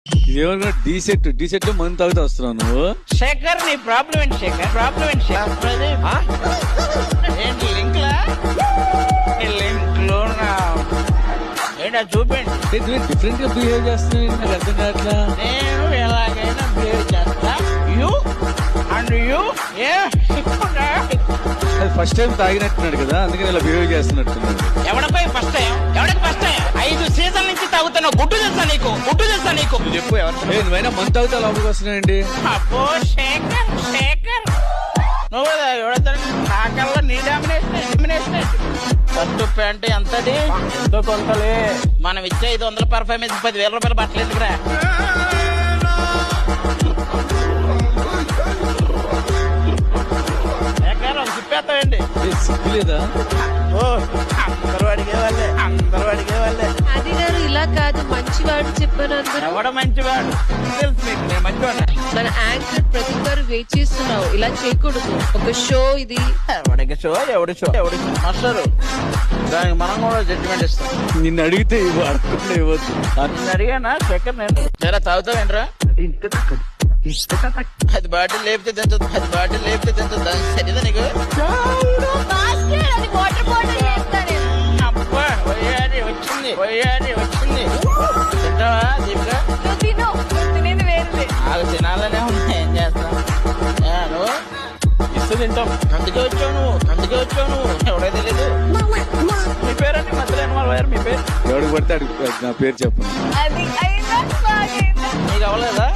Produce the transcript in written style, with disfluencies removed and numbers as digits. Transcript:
ఇదేమన్నా tea set మంది తాగుతూ వస్తున్నావు నువ్వు. శేఖర్ నీ ప్రాబ్లం ఏంటి శేఖర్? ప్రాబ్లం ఏంటి శేఖర్? ఏంటి లింక్ లా లింక్ లో ఏంటో చూపండి. డిఫరెంట్ గా బిహేవ్ చేస్తున్నావు, నాకు అర్థం కావట్లా. నేను ఎలాగైనా బిహేవ్ చేస్తా. You and you first time తాగినట్టున్నాడు కదా, అందుకని ఇలా బిహేవ్ చేస్తున్నట్టున్నాడు. ఎవడిపై ఫస్ట్ టైం? ఎవడికి ఫస్ట్ టైం? 5 సీజన్ నుంచి తాగుతున్నావు. గుడ్డు తెలుసా నీకు? గుడ్డు తెలుసా నీకు? చెప్పు నువ్వైనా మంది తాగుతా లోపలికి వస్తున్నాయండి. అబ్బో శేఖర్ శేఖర్ నువ్వు ఎవడతాడు? నాకల్లా నీ డామినేషన్ పట్టు ప్యాంటు ఎంతది? ఎంతో కొంతలే. మనం ఇచ్చే 500 పర్ఫార్మెన్స్ 10,000 రూపాయలు పట్టలేదురా. చెప్పేస్తావండి సిగ్గులేదా? అందరూ అడిగేవాళ్ళే. అది గారు ఇలా కాదు, మంచివాడు చెప్పారు అందరూ. ఎవడ మంచివాడు తెలుసు మీకు? నేను మంచివాడు. మన యాంకర్ ప్రతి గారు వెయిట్ చేస్తున్నావు, ఇలా చేయకూడదు. ఒక షో ఇది. ఎవడికి షో? ఎవడి షో? మాస్టరు దానికి మనం కూడా జడ్జిమెంట్ ఇస్తాం. నిన్ను అడిగితే అడగకుండా ఇవ్వద్దు. నిన్ను అడిగానా చక్కర్? నేను చాలా తాగుతావేంట్రా? అది బాటిల్ లేపితే తింటుంది. దానికి సరిదా నీకు? అబ్బా వయ్యారి వచ్చింది. తింటావా దీపిక? నాకు తినాలనే ఉన్నా, ఏం చేస్తా. నువ్వు ఇస్తూ తింటాం. అందుకే వచ్చావు నువ్వు. ఎవడో తెలీదు. మీ పేరండి మధ్యలో ఇన్వాల్వ్ మీ పేరు? ఎవడికి పడితే అడిగి నా పేరు చెప్పండి. నీకు అవ్వలేదా?